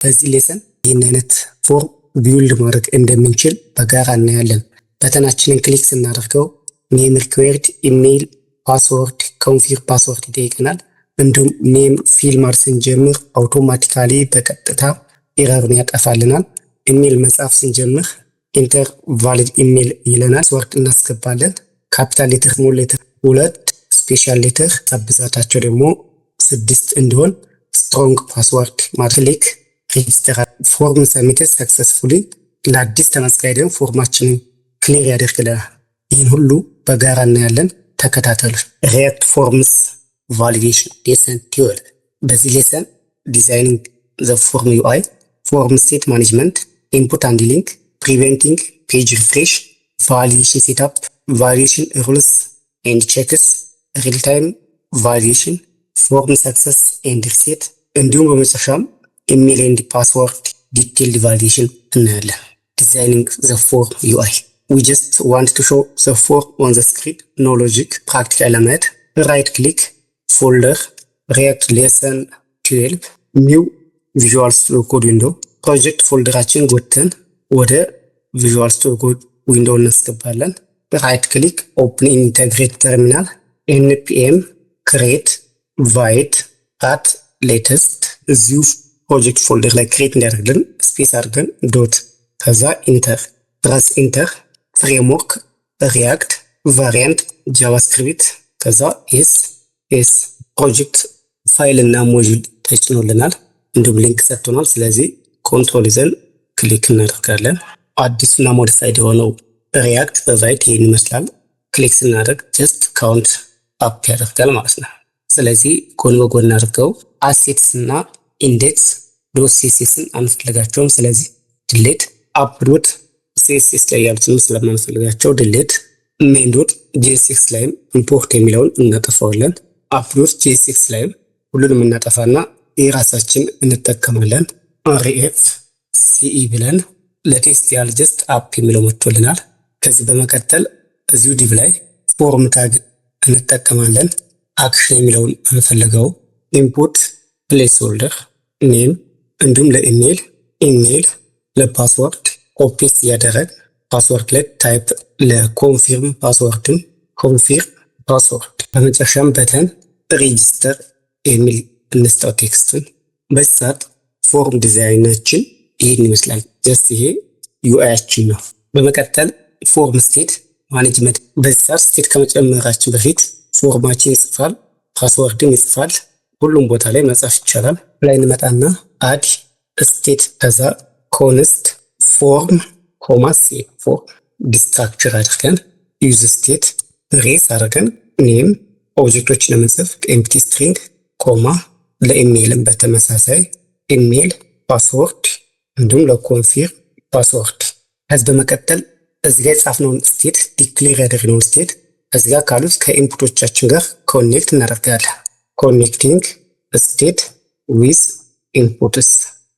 በዚህ ሌሰን ይህን አይነት ፎርም ቢውልድ ማድረግ እንደምንችል በጋራ እናያለን። በተናችንን ክሊክ ስናደርገው ኔም ሪኩዌርድ፣ ኢሜይል፣ ፓስወርድ፣ ኮንፊርም ፓስወርድ ይጠይቀናል። እንዲሁም ኔም ፊልማር ስንጀምር አውቶማቲካሊ በቀጥታ ኤረርን ያጠፋልናል። ኢሜይል መጻፍ ስንጀምር ኢንተር ቫሊድ ኢሜይል ይለናል። ፓስወርድ እናስገባለን። ካፒታል ሌተር፣ ስሞል ሌተር 2፣ ስፔሻል ሌተር ብዛታቸው ደግሞ 6 እንዲሆን ስትሮንግ ፓስወርድ ክሊክ ሬጅስተር። ፎርም ሰሚትድ ሰክሰስፉሊ። ለአዲስ ተመዝጋቢ ደግሞ ፎርማችንን ክሊር ያደርግልናል። ይህን ሁሉ በጋራ እናያለን። ተከታተሉ። ሪያክት ፎርምስ ቫሊዴሽን ሌሰን 12። በዚህ ሌሰን ዲዛይኒንግ ዘ ፎርም ዩአይ፣ ፎርም ስቴት ማኔጅመንት፣ ኢንፑት ሃንድሊንግ፣ ፕሪቬንቲንግ ፔጅ ሪፍሬሽ፣ ቫሊዴሽን ሴትአፕ፣ ቫሊዴሽን ሩልስ ኤንድ ቼክስ፣ ሪል ታይም ቫሊዴሽን፣ ፎርም ሰክሰስ ኤንድ ሪሴት እንዲሁም በመጨረሻም ኢሜይል ኤንድ ፓስወርድ ዲቴይልድ ቫሊዴሽን እናያለን። ዲዛይኒንግ ዘ ፎርም ዩአይ we just want to show the form on the screen, no logic, practical element. Right click, folder, React lesson 12, new Visual Studio Code window, project folderችን ጎተን ወደ Visual Studio Code window እናስገባለን። right click, open integrate terminal, npm create void at latest እዚሁ ፕሮጀክት ፎልደር ላይ ክሬት እንዲያደርግልን ስፔስ አድርገን ዶት ከዛ ኢንተር ፕረስ ኢንተር ፍሬምወርክ ሪያክት ቫሪያንት ጃቫስክሪፕት ከዛ ኤስ ፕሮጀክት ፋይል እና ሞጁል ተጭኖልናል። እንዲሁም ሊንክ ሰጥቶናል። ስለዚህ ኮንትሮል ይዘን ክሊክ እናደርጋለን። አዲሱና ሞዲፋይድ የሆነው ሪያክት በቫይት ይህን ይመስላል። ክሊክ ስናደርግ ጀስት ካውንት አፕ ያደርጋል ማለት ነው። ስለዚህ ጎን በጎን አድርገው አሴትስ እና ኢንዴክስ ዶት ሲኤስኤስን አንፈልጋቸውም። ስለዚህ ድሌት አፕ ዶት ሲኤስኤስ ላይ ያሉትን ስለማንፈልጋቸው ድሌት፣ ሜን ዶት ጂኤስኤክስ ላይም ኢምፖርት የሚለውን እናጠፋዋለን። አፕ ዶት ጂኤስኤክስ ላይም ሁሉንም እናጠፋና የራሳችን እንጠቀማለን። አርኤፍ ሲኢ ብለን ለቴስት ያህል ጀስት አፕ የሚለው መጥቶልናል። ከዚህ በመቀጠል እዚሁ ዲቭ ላይ ፎርም ታግ እንጠቀማለን። አክሽን የሚለውን እንፈልገው። ኢንፑት ፕሌስ ሆልደር ኔም እንዲሁም ለኢሜይል ለፓስወርድ ኮፒስ ያደረግ ፓስወርድ ላይ ታይፕ ለኮንፊርም ፓስወርድን ኮንፊርም ፓስወርድ በመጨረሻም በተን ሬጂስተር የሚል እንስጠው ቴክስቱን። በዚህ ሰዓት ፎርም ዲዛይናችን ይህን ይመስላል። ጀስት ይሄ ዩአይያችን ነው። በመቀጠል ፎርም ስቴት ማኔጅመንት። በዚህ ሰዓት ስቴት ከመጨመራችን በፊት ፎርማችን ይጽፋል፣ ፓስወርድን ይጽፋል። ሁሉም ቦታ ላይ መጻፍ ይቻላል። ላይ እንመጣና አድ ስቴት ከዛ ኮንስት ፎርም ኮማ ሴቭ ፎርም ዲስትራክቸር አድርገን ዩዝ ስቴት ሬስ አድርገን ኔም ኦብጀክቶችን የምንጽፍ ኤምፕቲ ስትሪንግ ኮማ ለኢሜይልም በተመሳሳይ ኢሜይል ፓስወርድ እንዲሁም ለኮንፊርም ፓስወርድ። ከዚህ በመቀጠል እዚህ ጋር የጻፍነውን ስቴት ዲክሌር ያደረግነውን ስቴት እዚህ ጋር ካሉት ከኢንፑቶቻችን ጋር ኮኔክት እናደርጋለን። ኮኔክቲንግ ስቴት ዊዝ ኢንፑትስ።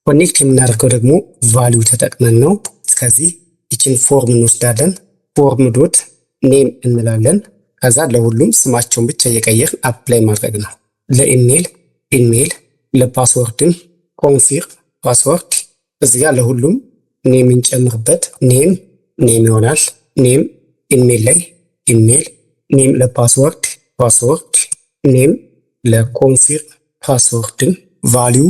ኮኔክት የምናደርገው ደግሞ ቫሊዩ ተጠቅመን ነው። ስለዚህ ይችን ፎርም እንወስዳለን። ፎርም ዶት ኔም እንላለን። ከዛ ለሁሉም ስማቸውን ብቻ እየቀየርን አፕላይ ማድረግ ነው። ለኢሜይል ኢሜይል፣ ለፓስወርድም ኮንፊርም ፓስወርድ። እዚህ ጋር ለሁሉም ኔም እንጨምርበት። ኔም ይሆናል። ኔም ኢሜይል ላይ ኢሜይል፣ ኔም ለፓስወርድ ፓስወርድ፣ ኔም ለኮንፊርም ፓስወርድን ቫሊዩ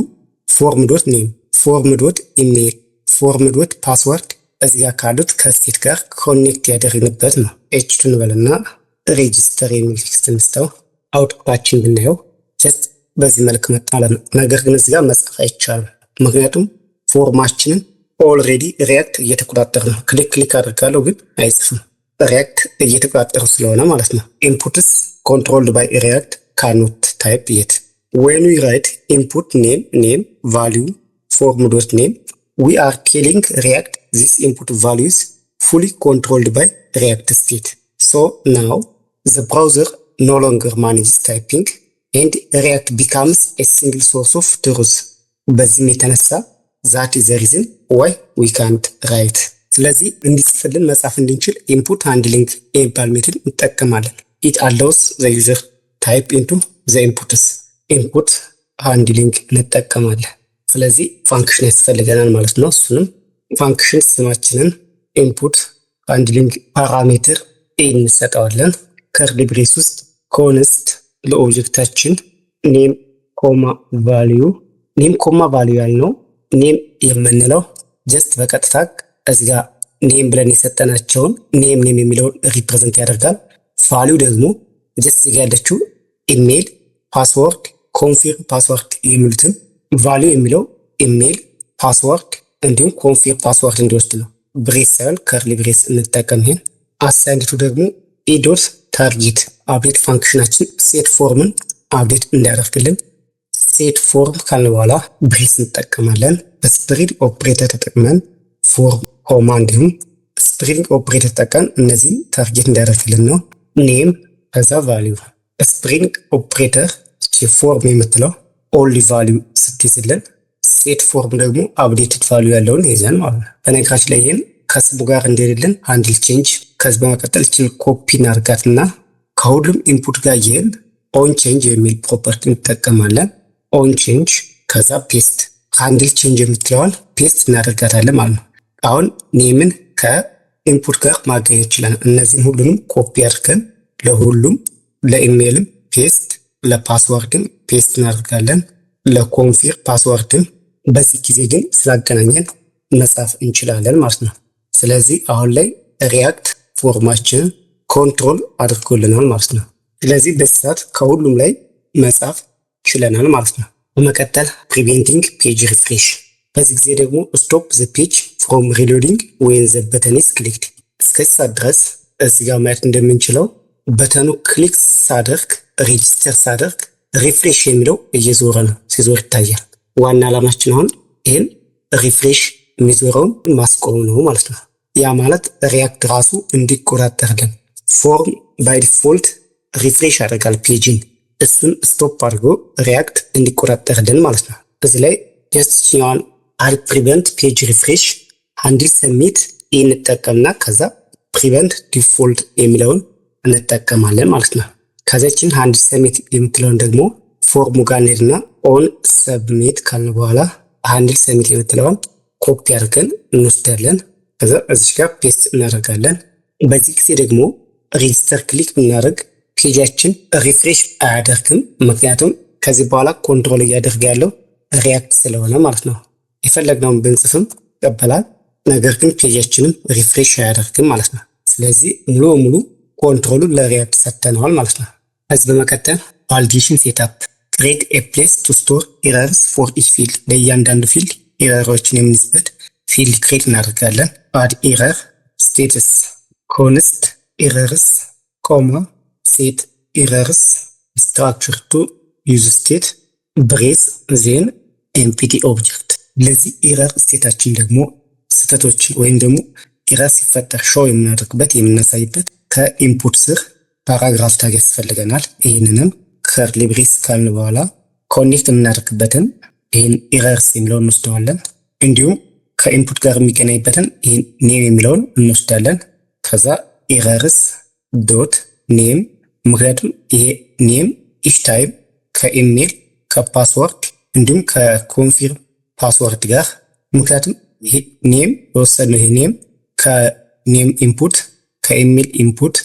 ፎርም ዶት ኔም፣ ፎርም ዶት ኢሜይል፣ ፎርም ዶት ፓስወርድ እዚህ ጋር ካሉት ከስቴት ጋር ኮኔክት ያደረግንበት ነው። ኤችቱን በልና ሬጂስተር የሚል ቴክስት እንስተው አውትፑታችን ብናየው ጀስት በዚህ መልክ መጣ። ነገር ግን እዚህ ጋር መጻፍ አይቻልም። ምክንያቱም ፎርማችንን ኦልሬዲ ሪያክት እየተቆጣጠረ ነው። ክሊክ አድርጋለሁ ግን አይጽፍም። ሪያክት እየተቆጣጠረ ስለሆነ ማለት ነው። ኢንፑትስ ኮንትሮልድ ባይ ሪያክት cannot type yet. When we write input name value form.name, we are telling React this input values fully controlled by React state. So now the browser no longer manages typing and React becomes a single source of truth. በዚህ የተነሳ that is the reason why we can't write. ስለዚህ እንዲጽፍልን መጻፍ እንድንችል input handling የሚባል ሜትድ እንጠቀማለን. It allows the user type into the inputs. input handling እንጠቀማለን። ስለዚህ ፋንክሽን ያስፈልገናል ማለት ነው። እሱንም ፋንክሽን ስማችንን ኢንፑት ሃንድሊንግ ፓራሜትር እንሰጠዋለን። ከርሊ ብሬስ ውስጥ ኮንስት ለኦብጀክታችን ኔም ኮማ ቫልዩ ኔም ኮማ ቫልዩ ያልነው ኔም የምንለው ጀስት በቀጥታ እዚህ ጋር ኔም ብለን የሰጠናቸውን ኔም የሚለውን ሪፕሬዘንት ያደርጋል። ቫልዩ ደግሞ ጀስት እዚህ ጋር ያለችው ኢሜል፣ ፓስወርድ፣ ኮንፊርም ፓስወርድ የሚሉትን ቫልዩ የሚለው ኢሜል፣ ፓስወርድ እንዲሁም ኮንፊርም ፓስወርድ እንዲወስድ ነው። ብሬስ ሳይሆን ከርሊ ብሬስ እንጠቀም። ይሄን አሳይንቱ ደግሞ ኢዶት ታርጌት አፕዴት ፋንክሽናችን ሴት ፎርምን አፕዴት እንዲያደርግልን ሴት ፎርም ካልን በኋላ ብሬስ እንጠቀማለን። በስፕሪንግ ኦፕሬተር ተጠቅመን ፎርም ኮማ እንዲሁም ስፕሪንግ ኦፕሬተር ተጠቀም እነዚህን ታርጌት እንዲያደርግልን ነው። ኔም ከዛ ቫልዩ ስፕሪንግ ኦፕሬተር ፎርም የምትለው ኦንሊ ቫልዩ ስትይዝልን ሴት ፎርም ደግሞ አፕዴትድ ቫልዩ ያለውን ይዘን ማለት ነው። በነገራችን ላይ ይህን ከስሙ ጋር እንደሌለን ሃንድል ቼንጅ ከዚህ በመቀጠል ችን ኮፒ እናርጋትና ከሁሉም ኢንፑት ጋር ይህን ኦን ቼንጅ የሚል ፕሮፐርቲ እንጠቀማለን። ኦን ቼንጅ ከዛ ፔስት ሃንድል ቼንጅ የምትለዋል ፔስት እናደርጋታለን ማለት ነው። አሁን ኔምን ከኢንፑት ጋር ማገኘት ይችላል። እነዚህን ሁሉንም ኮፒ አድርገን ለሁሉም ለኢሜይልም ፔስት ለፓስወርድም ፔስት እናደርጋለን ለኮንፊር ፓስወርድም በዚህ ጊዜ ግን ስላገናኘን መጻፍ እንችላለን ማለት ነው። ስለዚህ አሁን ላይ ሪያክት ፎርማችንን ኮንትሮል አድርጎልናል ማለት ነው። ስለዚህ በዚህ ሰዓት ከሁሉም ላይ መጻፍ ችለናል ማለት ነው። በመቀጠል ፕሪቬንቲንግ ፔጅ ሪፍሬሽ። በዚህ ጊዜ ደግሞ ስቶፕ ዘ ፔጅ ፍሮም ሪሎዲንግ ወይን ዘ በተን ኢዝ ክሊክድ። እስከዚህ ሰዓት ድረስ እዚህ ጋር ማየት እንደምንችለው በተኑ ክሊክ ሳደርግ ሬጂስተር ሳደርግ ሪፍሬሽ የሚለው እየዞረ ነው፣ ሲዞር ይታያል። ዋና ዓላማችን አሁን ይህን ሪፍሬሽ የሚዞረውን ማስቆም ነው ማለት ነው። ያ ማለት ሪያክት ራሱ እንዲቆጣጠርልን ፎርም ባይ ዲፎልት ሪፍሬሽ ያደርጋል ፔጅን፣ እሱን ስቶፕ አድርጎ ሪያክት እንዲቆጣጠርልን ማለት ነው። እዚህ ላይ ጀስትኛዋን አድ ፕሪቨንት ፔጅ ሪፍሬሽ ሃንድል ሰሚት እንጠቀምና ከዛ ፕሪቨንት ዲፎልት የሚለውን እንጠቀማለን ማለት ነው። ከዛችን ሃንድል ሰሚት የምትለውን ደግሞ ፎርሙ ጋር እንሄድና ኦን ሰብሚት ካልን በኋላ ሃንድል ሰሚት የምትለውን ኮፒ አድርገን እንወስዳለን። ከዛ እዚህ ጋር ፔስት እናደርጋለን። በዚህ ጊዜ ደግሞ ሬጂስተር ክሊክ ብናደርግ ፔጃችን ሪፍሬሽ አያደርግም። ምክንያቱም ከዚህ በኋላ ኮንትሮል እያደረገ ያለው ሪያክት ስለሆነ ማለት ነው። የፈለግነውን ብንጽፍም ይቀበላል፣ ነገር ግን ፔጃችንም ሪፍሬሽ አያደርግም ማለት ነው። ስለዚህ ሙሉ በሙሉ ኮንትሮሉ ለሪያክት ሰጥተነዋል ማለት ነው። ከዚህ በመቀጠል ቫሊዴሽን ሴትአፕ ክሬት ኤ ፕሌስ ቱ ስቶር ኤረርስ ፎር ኢች ፊልድ። ለእያንዳንዱ ፊልድ ኤረሮችን የምንይዝበት ፊልድ ክሬት እናደርጋለን። አድ ኤረር ስቴትስ ኮንስት ኤረርስ ኮማ ሴት ኤረርስ ስትራክቸር ቱ ዩዝ ስቴት ብሬስ ዜን ኤምፒቲ ኦብጀክት። ለዚህ ኤረር ስቴታችን ደግሞ ስህተቶችን ወይም ደግሞ ኤረር ሲፈጠር ሾው የምናደርግበት የምናሳይበት ከኢንፑት ስር ፓራግራፍ ታግ ያስፈልገናል። ይህንንም ከርሊ ብሬስ ካልን በኋላ ኮኔክት የምናደርግበትን ይህን ኤረርስ የሚለውን እንወስደዋለን። እንዲሁም ከኢንፑት ጋር የሚገናኝበትን ይህን ኔም የሚለውን እንወስዳለን። ከዛ ኤረርስ ዶት ኔም፣ ምክንያቱም ይሄ ኔም ኢች ታይም ከኢሜል ከፓስወርድ እንዲሁም ከኮንፊርም ፓስወርድ ጋር፣ ምክንያቱም ይሄ ኔም የወሰድነው ይሄ ኔም ከኔም ኢንፑት ከኢሜል ኢንፑት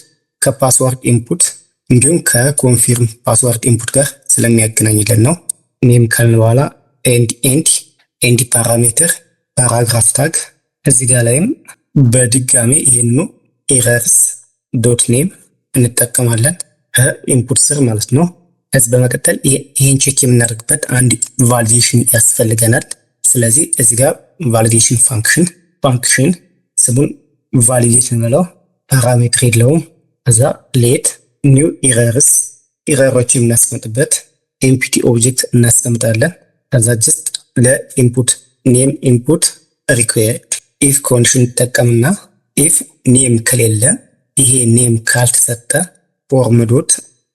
ከፓስወርድ ኢንፑት እንዲሁም ከኮንፊርም ፓስወርድ ኢንፑት ጋር ስለሚያገናኝልን ነው። ኔም ካልን በኋላ ኤንድ ፓራሜትር ፓራግራፍ ታግ እዚህ ጋር ላይም በድጋሚ ይህኑ ኤረርስ ዶት ኔም እንጠቀማለን ከኢንፑት ስር ማለት ነው። ከዚህ በመቀጠል ይህን ቼክ የምናደርግበት አንድ ቫሊዴሽን ያስፈልገናል። ስለዚህ እዚህ ጋር ቫሊዴሽን ፋንክሽን ስሙን ቫሊዴሽን ብለው ፓራሜትር የለውም። ከዛ ሌት ኒው ኤረርስ ኤረሮች የምናስቀምጥበት ኤምፒቲ ኦብጀክት እናስቀምጣለን። ከዛ ጀስት ለኢንፑት ኔም ኢንፑት ሪኩዌርድ ኢፍ ኮንዲሽን እንጠቀምና ኢፍ ኔም ከሌለ ይሄ ኔም ካልተሰጠ ፎርም ዶት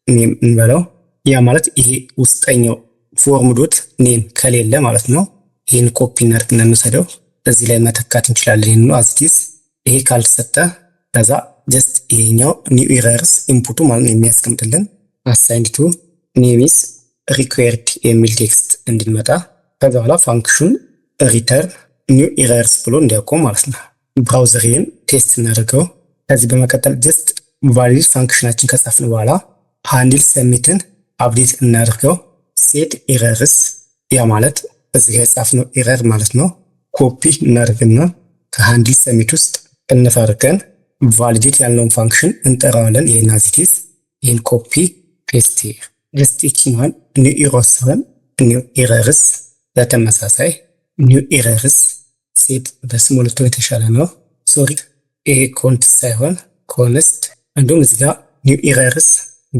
ኔም እንበለው። ያ ማለት ይሄ ውስጠኛው ፎርም ዶት ኔም ከሌለ ማለት ነው። ይህን ኮፒ እናድርግና እንውሰደው፣ እዚህ ላይ መተካት እንችላለን። ይህን ነው አዚቲስ። ይሄ ካልተሰጠ ከዛ ጀስት ይሄኛው ኒው ኤረርስ ኢንፑቱ ማለት ነው የሚያስቀምጥልን አሳይንድ ቱ ኔም ኢዝ ሪኩዌርድ የሚል ቴክስት እንድንመጣ። ከዛ በኋላ ፋንክሽን ሪተርን ኒው ኤረርስ ብሎ እንዲያቆም ማለት ነው። ብራውዘርን ቴስት እናደርገው። ከዚህ በመቀጠል ጀስት ቫሊድ ፋንክሽናችን ከጻፍን በኋላ ሃንድል ሰሚትን አፕዴት እናደርገው። ሴት ኤረርስ ያ ማለት እዚህ ጋር የጻፍነው ኤረር ማለት ነው። ኮፒ እናደርግና ከሃንድል ሰሚት ውስጥ ቅንፍ አድርገን ቫሊዴት ያልነውን ፋንክሽን እንጠራዋለን። ይሄን አዚቲስ ይሄን ኮፒ ፔስት ጀስት ይችኛል ኒው ኤረርስ ሲሆን ኒው ኤረርስ በተመሳሳይ ኒው ኤረርስ ሴት በስሞልቶ የተሻለ ነው። ሶሪ ይሄ ኮንት ሳይሆን ኮንስት። እንዲሁም እዚህ ጋር ኒው ኤረርስ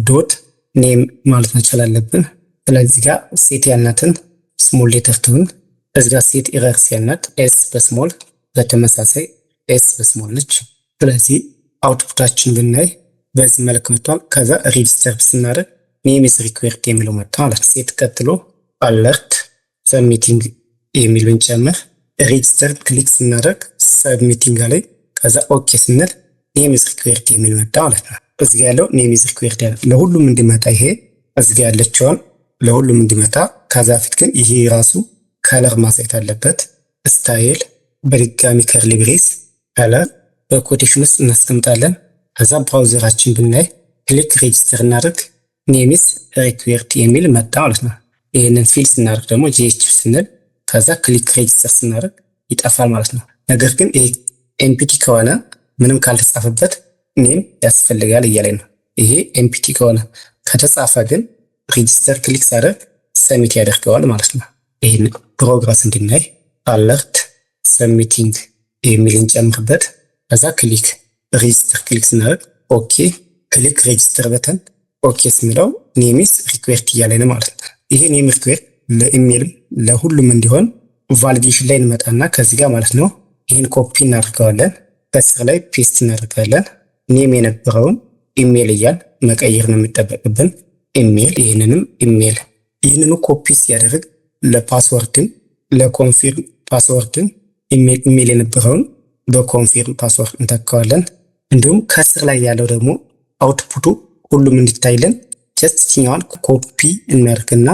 ዶት ኔም ማለት መቻል አለብን። ስለዚህ ጋር ሴት ያልናትን ስሞል ሌተር ትሁን። እዚህ ጋር ሴት ኤረርስ ያልናት ኤስ በስሞል በተመሳሳይ ኤስ በስሞል ነች። ስለዚህ አውትፑታችን ብናይ በዚህ መልክ መጥቷል። ከዛ ሬጂስተር ስናደርግ ኔም ኢዝ ሪኩዌርድ የሚለው መጣ ማለት ሴት ቀጥሎ አለርት ሰብሚቲንግ የሚል ብንጨምር ሬጂስተር ክሊክ ስናደርግ ሰብሚቲንግ ላይ ከዛ ኦኬ ስንል ኔም ኢዝ ሪኩዌርድ የሚል መጣ ማለት ነው። እዚህ ጋር ያለው ኔም ኢዝ ሪኩዌርድ ያለ ለሁሉም እንዲመጣ ይሄ እዚህ ጋር ያለችውን ለሁሉም እንዲመጣ ከዛ ፊት ግን ይሄ ራሱ ከለር ማሳየት አለበት። ስታይል በድጋሚ ከርሊ ብሬስ ከለር በኮቴሽን ውስጥ እናስቀምጣለን። ከዛ ብራውዘራችን ብናይ ክሊክ ሬጂስተር እናደርግ ኔም ኢዝ ሪኩዌርድ የሚል መጣ ማለት ነው። ይህንን ፊል ስናደርግ ደግሞ ጂኤች ስንል ከዛ ክሊክ ሬጂስተር ስናደርግ ይጠፋል ማለት ነው። ነገር ግን ይሄ ኤምፒቲ ከሆነ ምንም ካልተጻፈበት ኔም ያስፈልጋል እያለኝ ነው። ይሄ ኤምፒቲ ከሆነ ከተጻፈ ግን ሬጂስተር ክሊክ ሳደርግ ሰሚት ያደርገዋል ማለት ነው። ይህን ፕሮግረስ እንድናይ አለርት ሰሚቲንግ የሚል እንጨምርበት። ከዛ ክሊክ ሬጂስተር ክሊክ ስናደርግ ኦኬ ክሊክ ሬጂስተር በተን ኦኬ ስንለው ኔም ኢዝ ሪኩዌርድ እያለኝ ነው ማለት ነው። ይሄ ኔም ሪኩዌርድ ለኢሜል ለሁሉም እንዲሆን ቫሊዴሽን ላይ እንመጣና ከዚህ ጋር ማለት ነው ይህን ኮፒ እናደርገዋለን። ከስር ላይ ፔስት እናደርጋለን። ኔም የነበረውን ኢሜል እያል መቀየር ነው የሚጠበቅብን። ኢሜል ይህንንም ኢሜል ይህንኑ ኮፒ ሲያደርግ ለፓስወርድም ለኮንፊርም ፓስወርድም ኢሜል የነበረውን በኮንፊርም ፓስወርድ እንተካዋለን። እንዲሁም ከስር ላይ ያለው ደግሞ አውትፑቱ ሁሉም እንዲታይልን ጀስት ችኛዋን ኮፒ እናደርግና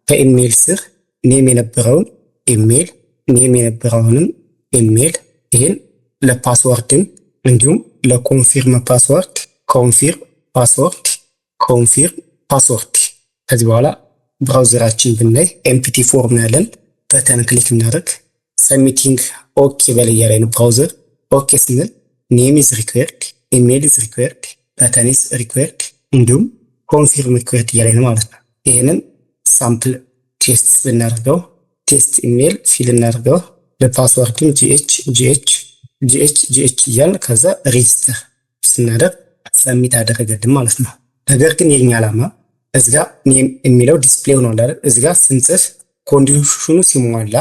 ከኢሜል ስር ኔም የነበረውን ኢሜል ኔም የነበረውንም ኢሜል ይህን ለፓስወርድም እንዲሁም ለኮንፊርም ፓስወርድ ኮንፊርም ፓስወርድ ኮንፊርም ፓስወርድ። ከዚህ በኋላ ብራውዘራችን ብናይ ኤምፒቲ ፎርም ያለን በተን ክሊክ እናደርግ ሰሚቲንግ ኦኬ በል እያለኝ ነው ብራውዘር። ኦኬ ስንል ኔም ኢዝ ሪኩዌርድ ኢሜል ኢዝ ሪኩዌርድ በተን ኢዝ ሪኩዌርድ እንዲሁም ኮንፊርም ሪኩዌርድ እያለኝ ነው ማለት ነው። ይህንን ሳምፕል ቴስት ብናደርገው ቴስት ኢሜል ፊል እናደርገው ለፓስወርድም ጂኤች እያል ከዛ ሬጂስተር ስናደርግ ሰሚት አደረገልን ማለት ነው። ነገር ግን የኛ ዓላማ እዚጋ ኔም የሚለው ዲስፕሌይ ነው አይደል? እዚጋ ስንጽፍ ኮንዲሽኑ ሲሟላ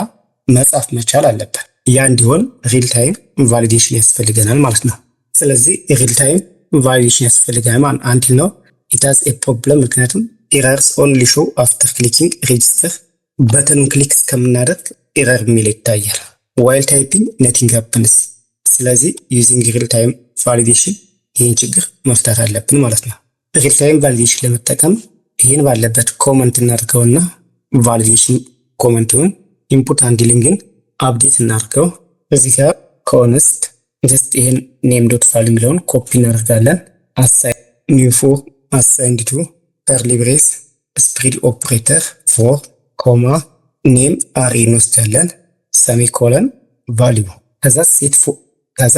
መጻፍ መቻል አለበት። ያ እንዲሆን ሪል ታይም ቫሊዴሽን ያስፈልገናል ማለት ነው። ስለዚህ ሪል ታይም ቫሊዴሽን ያስፈልገናል ማለት አንቲል ነው ኢት ሃዝ ኤ ፕሮብለም። ምክንያቱም ኤረርስ ኦንሊ ሾው አፍተር ክሊኪንግ ሬጂስተር በተኑን ክሊክ እስከምናደርግ ኤረር የሚል ይታያል። ዋይል ታይፒንግ ነቲንግ ሃፕንስ። ስለዚህ ዩዚንግ ሪል ታይም ቫሊዴሽን ይህን ችግር መፍታት አለብን ማለት ነው። ሪል ታይም ቫሊዴሽን ለመጠቀም ይህን ባለበት ኮመንት እናድርገውና ቫሊዴሽን ኮመንቱን ኢንፑት ሃንድሊንግን አፕዴት እናድርገው። እዚህ ጋር ኮንስት ጀስት ይህን ኔም ዶት ፋይል የሚለውን ኮፒ እናደርጋለን። አሳይን ኒው ፎር አሳይንድ ቱ ከርሊ ብሬስ ስፕሪድ ኦፕሬተር ፎር ኮማ ኔም አሬ እንወስዳለን ሰሚኮለን ቫሊዩ ከዛ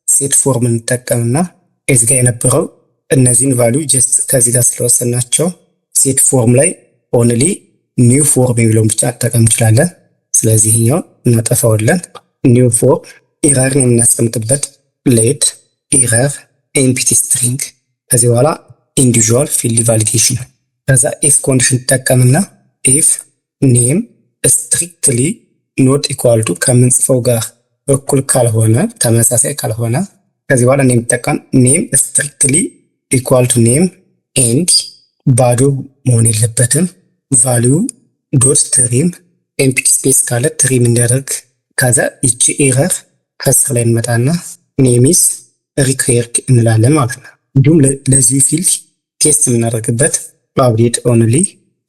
ሴት ፎርም እንጠቀምና እዚህ ጋር የነበረው እነዚህን ቫሊዩ ጀስት ከዚህ ጋር ስለወሰናቸው ሴት ፎርም ላይ ኦንሊ ኒው ፎርም የሚለውን ብቻ አጠቀም እንችላለን። ስለዚህ ይሄኛው እናጠፋዋለን። ኒው ፎርም ኤረርን የምናስቀምጥበት ሌት ኤረር ኤምፒቲ ስትሪንግ ከዚህ በኋላ ኢንዲቪዥዋል ፊልድ ቫሊዴሽን ከዛ ኢፍ ኮንዲሽን ተጠቀምና ኢፍ ኔም ስትሪክትሊ ኖት ኢኳል ቱ ከምንጽፈው ጋር እኩል ካልሆነ ተመሳሳይ ካልሆነ ከዚህ በኋላ ኔም ተጠቀም ኔም ስትሪክትሊ ኢኳል ቱ ኔም ኤንድ ባዶ መሆን የለበትም ቫልዩ ዶት ትሪም ኤምፒቲ ስፔስ ካለ ትሪም እንዲያደርግ ከዛ ይቺ ኤረር ከስር ላይ እንመጣና ኔም ኢዝ ሪኩዌርድ እንላለን ማለት ነው። እንዲሁም ለዚህ ፊልድ ቴስት የምናደርግበት አፕዴት ኦንሊ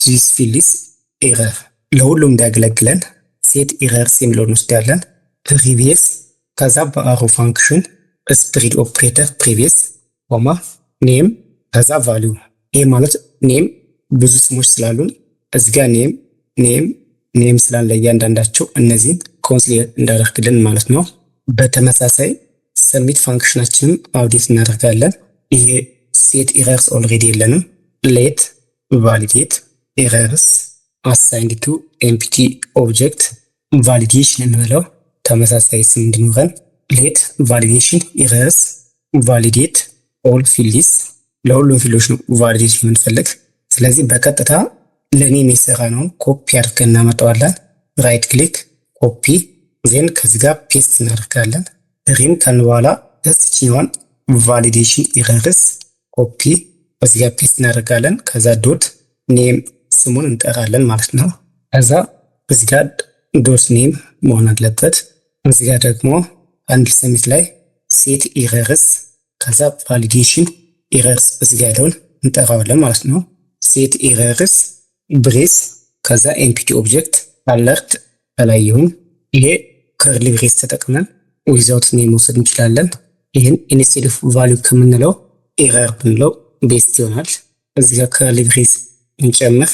ዚስ ፊልድ ኢዝ ኤረር ለሁሉም እንዲያገለግለን ሴት ኢረርስ የሚለውን እንወስዳለን። ፕሪቪየስ ከዛ በአሮ ፋንክሽን ስፕሪድ ኦፕሬተር ፕሪቪየስ ኮማ ኔም ከዛ ቫሊዩ። ይሄ ማለት ኔም ብዙ ስሞች ስላሉን እዚህ ጋር ኔም ስላለ እያንዳንዳቸው እነዚህን ኮንሲደር እንዳደርግልን ማለት ነው። በተመሳሳይ ሰሚት ፋንክሽናችንም አውዴት እናደርጋለን። ይሄ ሴት ኢረርስ ኦልሬዲ የለንም። ሌት ቫሊዴት ኢረርስ አሳይንድ ቱ ኤምፕቲ ኦብጀክት ቫሊዴሽን እንበለው ተመሳሳይ ስም እንዲኖረን ሌት ቫሊዴሽን ኢረርስ ቫሊዴት ኦል ፊልድስ ለሁሉም ፊልዶች ነው ቫሊዴሽን የምንፈልግ። ስለዚህ በቀጥታ ለኔም የሰራ ነው ኮፒ አድርገን እናመጣዋለን። ራይት ክሊክ ኮፒ ዜን ከዚህ ጋር ፔስት እናደርጋለን። ሪም ካልን በኋላ እዚህኛዋን ቫሊዴሽን ኢረርስ ኮፒ እዚህ ጋር ፔስት እናደርጋለን። ከዛ ዶት ኔም ስሙን እንጠራለን ማለት ነው። ከዛ እዚህ ጋር ዶት ኔም መሆን አለበት። እዚህ ጋር ደግሞ አንድ ሰሚት ላይ ሴት ኢረርስ ከዛ ቫሊዴሽን ኢረርስ እዚህ ጋር ያለውን እንጠራዋለን ማለት ነው። ሴት ኢረርስ ብሬስ ከዛ ኤምፕቲ ኦብጀክት አለርት በላይ ይሁን። ይሄ ከርሊ ብሬስ ተጠቅመን ዊዛውት ኔም መውሰድ እንችላለን። ይህን ኢንስቴድ ኦፍ ቫሊዩ ከምንለው ኤረር ብንለው ቤስት ይሆናል። እዚህ ጋር ከርሊ ብሬስ እንጨምር።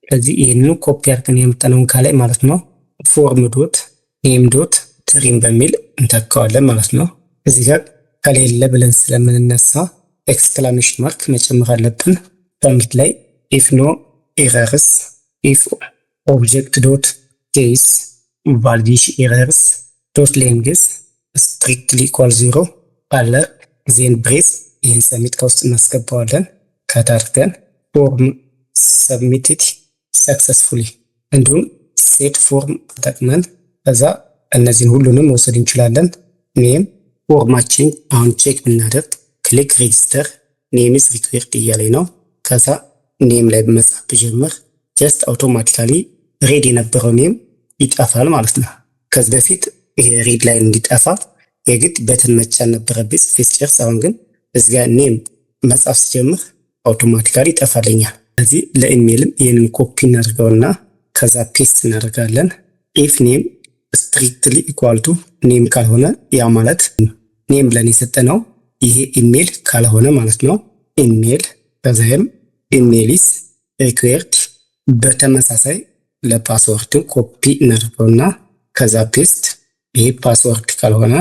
ስለዚህ ይህንን ኮፒ አድርገን ያመጣነውን ከላይ ማለት ነው ፎርም ዶት ኔም ዶት ትሪም በሚል እንተካዋለን ማለት ነው። እዚህ ጋር ከሌለ ብለን ስለምንነሳ ኤክስክላሜሽን ማርክ መጨመር አለብን። ፐርሚት ላይ ኢፍ ኖ ኤረርስ ኢፍ ኦብጀክት ዶት ኬስ ቫሊዴሽን ኤረርስ ዶት ሌንግዝ ስትሪክትሊ ኢኳል 0 አለ ዜን ብሬስ ይህን ሰሚት ከውስጥ እናስገባዋለን። ከታርገን ፎርም ሰብሚትድ ሰክሰስፉሊ እንዲሁም ሴት ፎርም ተጠቅመን ከዛ እነዚህን ሁሉንም መውሰድ እንችላለን። ኔም ፎርማችን አሁን ቼክ ብናደርግ ክሊክ ሬጂስተር ኔም ኢዝ ሪኩዌርድ እያለኝ ነው። ከዛ ኔም ላይ በመጻፍ ብጀምር ጀስት አውቶማቲካሊ ሬድ የነበረው ኔም ይጠፋል ማለት ነው። ከዚህ በፊት ይሄ ሬድ ላይ እንዲጠፋ የግድ በተን መጫን ነበረብኝ ስፔስ ጨርስ። አሁን ግን እዚህ ጋር ኔም መጻፍ ስጀምር አውቶማቲካሊ ይጠፋልኛል። ስለዚህ ለኢሜልም ይህንን ኮፒ እናደርገውና ከዛ ፔስት እናደርጋለን። ኢፍ ኔም ስትሪክትሊ ኢኳል ቱ ኔም ካልሆነ ያ ማለት ኔም ብለን የሰጠነው ይሄ ኢሜል ካልሆነ ማለት ነው። ኢሜል ከዛም ኢሜልስ ሪኩዌርድ በተመሳሳይ ለፓስወርድን ኮፒ እናደርገውና ከዛ ፔስት። ይሄ ፓስወርድ ካልሆነ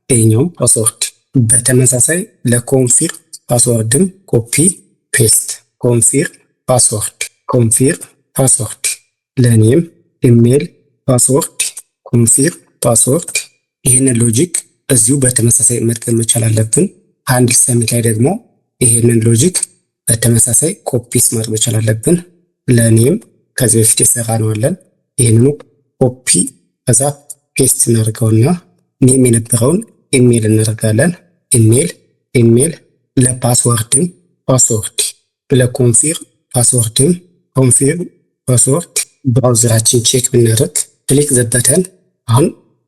ይሄኛውም ፓስወርድ በተመሳሳይ ለኮንፊርም ፓስወርድም ኮፒ ፔስት ኮንፊርም ፓስወርድ ለኔም ኢሜል ፓስወርድ ኮንፊርም ፓስወርድ። ይህንን ሎጂክ እዚሁ በተመሳሳይ መድገም መቻል አለብን። አንድ ሰሚት ላይ ደግሞ ይህንን ሎጂክ በተመሳሳይ ኮፒስ ማድረግ መቻል አለብን። ለኔም ከዚህ በፊት የሰራ ነው አለን። ይህንኑ ኮፒ ከዛ ፔስት እናደርገውና ኔም የነበረውን ኢሜል እናደርጋለን። ኢሜል ለፓስወርድም ፓስወርድ ለኮንፊርም ፓስወርድም ኮንፊርም ፓስወርድ። ብራውዘራችን ቼክ ብናደርግ ክሊክ ዘበተን አሁን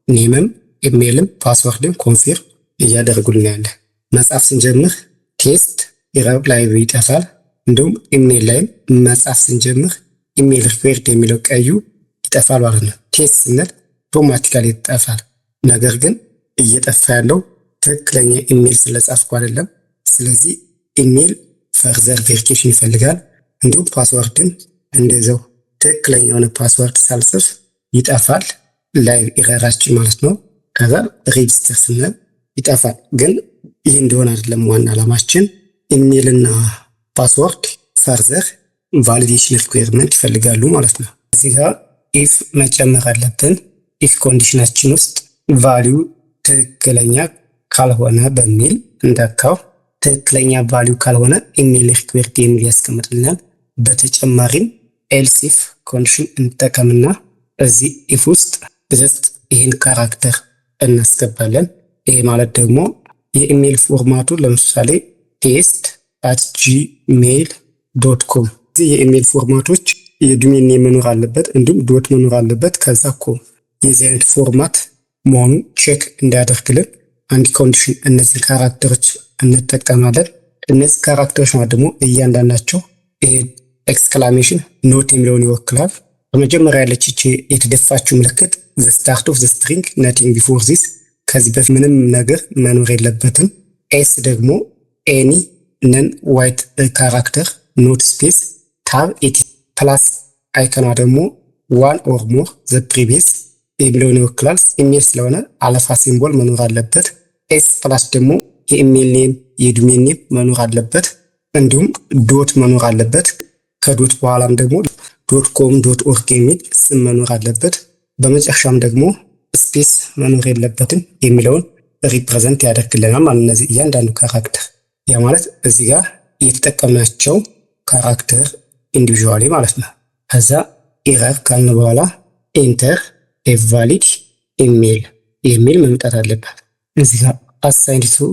ኔምም ኢሜልም ፓስወርድም ኮንፊርም እያደረጉልናል። መጻፍ ስንጀምር ቴስት ኢረር ላይ ይጠፋል። እንዲሁም ኢሜል ላይም መጻፍ ስንጀምር ኢሜል ሪኩዌርድ የሚለው ቀዩ ይጠፋል ማለት ነው። ቴስት ስንል አውቶማቲካሊ ይጠፋል። ነገር ግን እየጠፋ ያለው ትክክለኛ ኢሜል ስለጻፍኩ አይደለም። ስለዚህ ኢሜል ፈርዘር ቬሪፊኬሽን ይፈልጋል። እንዲሁም ፓስወርድን እንደዛው ትክክለኛ የሆነ ፓስወርድ ሳልጽፍ ይጠፋል። ላይቭ ኢረራችን ማለት ነው። ከዛ ሬጂስተር ስንል ይጠፋል። ግን ይህ እንደሆነ አይደለም ዋና ዓላማችን። ኢሜልና ፓስወርድ ፈርዘር ቫሊዴሽን ሪኩዌርመንት ይፈልጋሉ ማለት ነው። እዚህ ጋር ኢፍ መጨመር አለብን። ኢፍ ኮንዲሽናችን ውስጥ ቫሊዩ ትክክለኛ ካልሆነ በሚል እንደካው ትክክለኛ ቫሊዩ ካልሆነ ኢሜል ሪኩዌርድ የሚል ያስቀምጥልናል። በተጨማሪም ኤልስ ኢፍ ኮንዲሽን እንጠቀምና እዚህ ኢፍ ውስጥ ጀስት ይህን ካራክተር እናስገባለን። ይሄ ማለት ደግሞ የኢሜል ፎርማቱ ለምሳሌ test@gmail.com እዚህ የኢሜል ፎርማቶች የዶሜን ኔም መኖር አለበት፣ እንዲሁም ዶት መኖር አለበት። ከዛ ኮም የዚህ አይነት ፎርማት መሆኑን ቼክ እንዲያደርግልን አንድ ኮንዲሽን እነዚህ ካራክተሮች እንጠቀማለን። እነዚህ ካራክተሮች ማለት ደግሞ እያንዳንዳቸው ኤክስክላሜሽን ኖት የሚለውን ይወክላል። በመጀመሪያ ያለች እቺ የተደፋችው ምልክት ዘ ስታርት ኦፍ ዘ ስትሪንግ ነቲንግ ቢፎር ዚስ ከዚህ በፊት ምንም ነገር መኖር የለበትም። ኤስ ደግሞ ኤኒ ነን ዋይት ካራክተር ኖት ስፔስ ታብ ኢት ፕላስ አይከኗ ደግሞ ዋን ኦር ሞር ዘ ፕሪቪየስ የሚለውን ይወክላል። ኢሜል ስለሆነ አለፋ ሲምቦል መኖር አለበት። ኤስ ፕላስ ደግሞ የኢሜል ኔም የዶሜን ኔም መኖር አለበት። እንዲሁም ዶት መኖር አለበት። ከዶት በኋላም ደግሞ ዶት ኮም ዶት ኦርግ የሚል ስም መኖር አለበት። በመጨረሻም ደግሞ ስፔስ መኖር የለበትም የሚለውን ሪፕሬዘንት ያደርግልናል ማለት እነዚህ እያንዳንዱ ካራክተር ያ ማለት እዚህ ጋር የተጠቀምናቸው ካራክተር ኢንዲቪዥዋሊ ማለት ነው። ከዛ ኤረር ካልን በኋላ ኢንተር ኤ ቫሊድ ኢሜል የሚል መምጣት አለበት። እዚህ ጋር አሳይንድ ቱ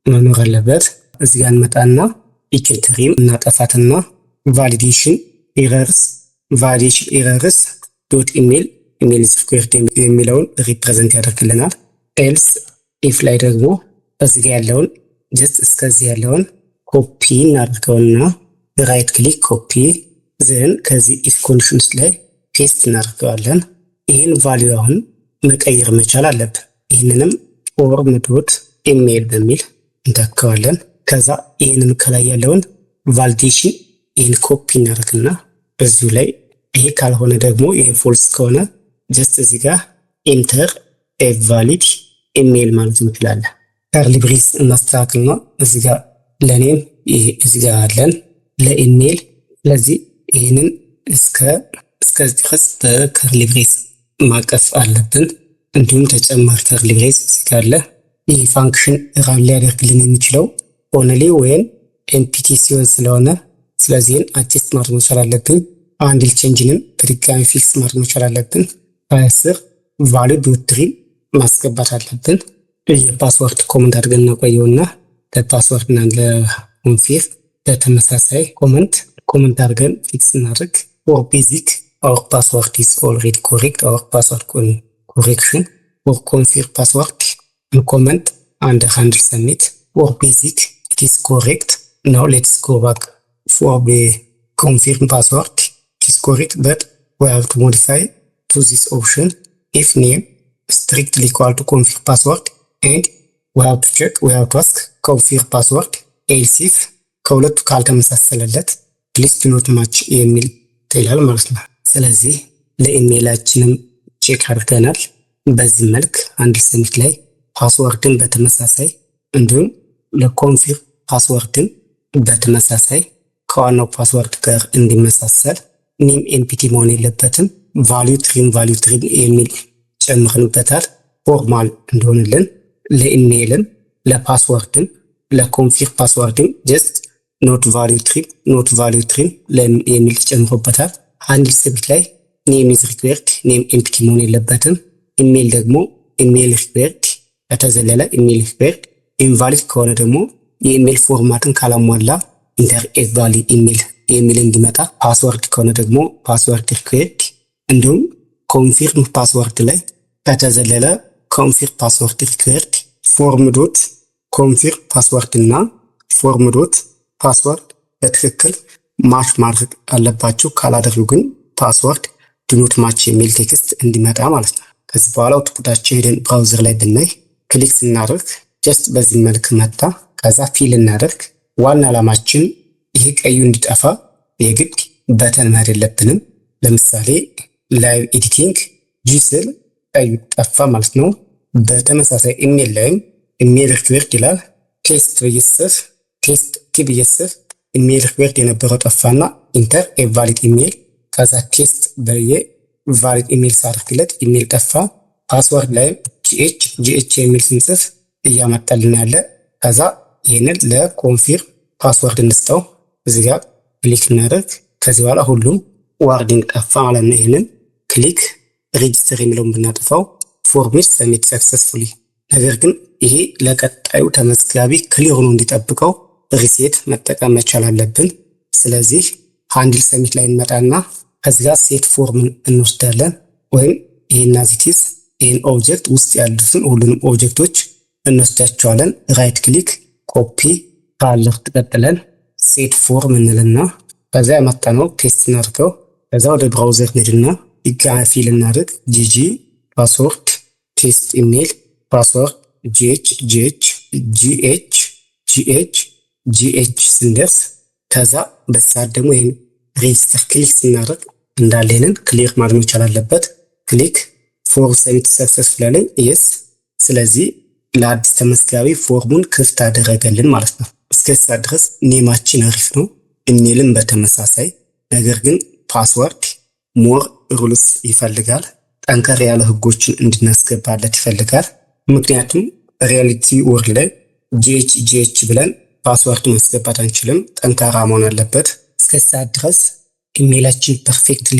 መኖር አለበት። እዚህ ጋር እንመጣና ኢችን ትሪም እናጠፋትና ቫሊዴሽን ኤረርስ ዶት ኢሜል ኢሜል ስኩዌርድ የሚለውን ሪፕሬዘንት ያደርግልናል። ኤልስ ኢፍ ላይ ደግሞ እዚህ ጋር ያለውን ጀስት እስከዚህ ያለውን ኮፒ እናድርገውና ራይት ክሊክ ኮፒ ዘን ከዚህ ኢፍ ኮንዲሽንስ ላይ ፔስት እናደርገዋለን። ይህን ቫሊዩ አሁን መቀየር መቻል አለብን። ይህንንም ፎርም ዶት ኢሜል በሚል እንተካዋለን። ከዛ ይህንን ከላይ ያለውን ቫሊዴሽን ይህን ኮፒ እናደርግና እዚሁ ላይ ይሄ ካልሆነ ደግሞ ይሄ ፎልስ ከሆነ ጀስት እዚህ ጋር ኢንተር ኤ ቫሊድ ኢሜል ማለት እንችላለን። ከርሊ ብሬስ እናስተካክልና እዚህ ጋር ለኔም እዚህ ጋር አለን ለኢሜል። ስለዚህ ይህንን እስከዚህ ድረስ በከርሊ ብሬስ ማቀፍ አለብን። እንዲሁም ተጨማሪ ከርሊ ብሬስ እዚህ ጋር አለ። ይህ ፋንክሽን ራን ሊያደርግልን የሚችለው ኦንሊ ወይም ኤምፒቲ ሲሆን ስለሆነ ስለዚህን አጀስት ማድረግ መቻል አለብን። አንድል ቼንጅንም በድጋሚ ፊክስ ማድረግ መቻል አለብን። ከስር ቫሊድ ዶት ትሪም ማስገባት አለብን። የፓስወርድ ኮመንት አድርገን እናቆየውና ለፓስወርድ እና ለኮንፊር በተመሳሳይ ኮመንት አድርገን ፊክስ እናድርግ። ፎር ቤዚክ አወር ፓስወርድ ኢዝ ኦልሬዲ ኮሬክት አወር ፓስወርድ ኮሬክሽን ፎር ኮንፊር ፓስወርድ ኮመንት አንደር ሃንድል ሰሚት ፎር ቤዚክ ኢት ኢዝ ኮሬክት ናው ሌትስ ጎ ባክ ፎር confirm password is correct, but we have to modify to this option if name strictly equal to confirm password, and we have to check, we have to ask confirm password else if ከሁለቱ ካልተመሳሰለለት please do not match የሚል ይላል ማለት ነው። ስለዚህ ለኢሜላችንም ቼክ አድርገናል። በዚህ መልክ አንድ ሰሚት ላይ ፓስወርድን በተመሳሳይ እንዲሁም ለኮንፊርም ፓስወርድን በተመሳሳይ ከዋናው ፓስወርድ ጋር እንዲመሳሰል ኔም ኤምፒቲ መሆን የለበትም። ቫሊዩ ትሪም የሚል ጨምረንበታል ፎርማል እንደሆነልን። ለኢሜይልም ለፓስወርድም ለኮንፊርም ፓስወርድም ጀስት ኖት ቫሊዩ ትሪም የሚል ጨምሮበታል። አንድ ሰሚት ላይ ኔም ኢዝ ሪኩዌርድ ኔም ኤምፒቲ መሆን የለበትም። ኢሜይል ደግሞ ኢሜይል ሪኩዌርድ ከተዘለለ ኢሜይል ሪኩዌርድ፣ ኢንቫሊድ ከሆነ ደግሞ የኢሜይል ፎርማትን ካላሟላ ኢንተር ኤ ቫሊድ ኢሜል የሚል እንዲመጣ፣ ፓስወርድ ከሆነ ደግሞ ፓስወርድ ሪኩዌርድ፣ እንዲሁም ኮንፊርም ፓስወርድ ላይ ከተዘለለ ኮንፊርም ፓስወርድ ሪኩዌርድ፣ ፎርም ዶት ኮንፊርም ፓስወርድ እና ፎርም ዶት ፓስወርድ በትክክል ማች ማድረግ አለባቸው። ካላደረጉ ግን ፓስወርድ ዱኖት ማች የሚል ቴክስት እንዲመጣ ማለት ነው። ከዚህ በኋላ አውትፑታቸው ሄደን ብራውዘር ላይ ብናይ ክሊክ ስናደርግ ጀስት በዚህ መልክ መጣ። ከዛ ፊል እናደርግ። ዋና ዓላማችን ይሄ ቀዩ እንዲጠፋ የግድ በተን መሄድ የለብንም። ለምሳሌ ላይቭ ኤዲቲንግ ጂስል ቀዩ ጠፋ ማለት ነው። በተመሳሳይ ኢሜል ላይም ኢሜል ሪኩዌርድ ይላል። ቴስት ብየስፍ ኢሜል ሪኩዌርድ የነበረው ጠፋና ኢንተር ኤ ቫሊድ ኢሜል፣ ከዛ ቴስት በየ ቫሊድ ኢሜል ሳርክለት ኢሜል ጠፋ። ፓስወርድ ላይ ጂኤች የሚል ስንጽፍ እያመጣልን ያለ። ከዛ ይህንን ለኮንፊርም ፓስወርድ እንስጠው። እዚህ ጋር ክሊክ እናደርግ። ከዚህ በኋላ ሁሉም ዋርዲንግ ጠፋ ማለት ነው። ይህንን ክሊክ ሬጅስተር የሚለውን ብናጠፋው ፎርሚስ ሰሚት ሰክሰስፉሊ። ነገር ግን ይሄ ለቀጣዩ ተመዝጋቢ ክሊር ሆኖ እንዲጠብቀው ሪሴት መጠቀም መቻል አለብን። ስለዚህ ሃንድል ሰሚት ላይ እንመጣና ከዚህ ጋር ሴት ፎርምን እንወስዳለን። ወይም ይህን አዚቲስ ይህን ኦብጀክት ውስጥ ያሉትን ሁሉንም ኦብጀክቶች እንወስዳቸዋለን። ራይት ክሊክ ኮፒ ካለር ተቀጥለን ሴት ፎርም እንልና ከዛ ያመጣነው ፔስት እናድርገው። ከዛ ወደ ብራውዘር እንሄድና ድጋሚ ፊል እናድርግ ጂጂ ፓስወርድ ቴስት ኢሜል ፓስወርድ ጂኤች ስንደርስ ከዛ በሰዓት ደግሞ ይህን ሬጅስተር ክሊክ ስናደርግ እንዳለንን ክሊር ማድረግ መቻል አለበት። ክሊክ ፎር ሰሚት ሰክሰስፉል አለኝ የስ። ስለዚህ ለአዲስ ተመዝጋቢ ፎርሙን ክፍት አደረገልን ማለት ነው። እስከዛ ድረስ ኔማችን አሪፍ ነው፣ ኢሜልም በተመሳሳይ ነገር ግን ፓስወርድ ሞር ሩልስ ይፈልጋል። ጠንከር ያለ ህጎችን እንድናስገባለት ይፈልጋል። ምክንያቱም ሪያሊቲ ወርልድ ላይ ጂኤች ብለን ፓስወርድ ማስገባት አንችልም። ጠንካራ መሆን አለበት። እስከዛ ድረስ ኢሜላችን ፐርፌክትሊ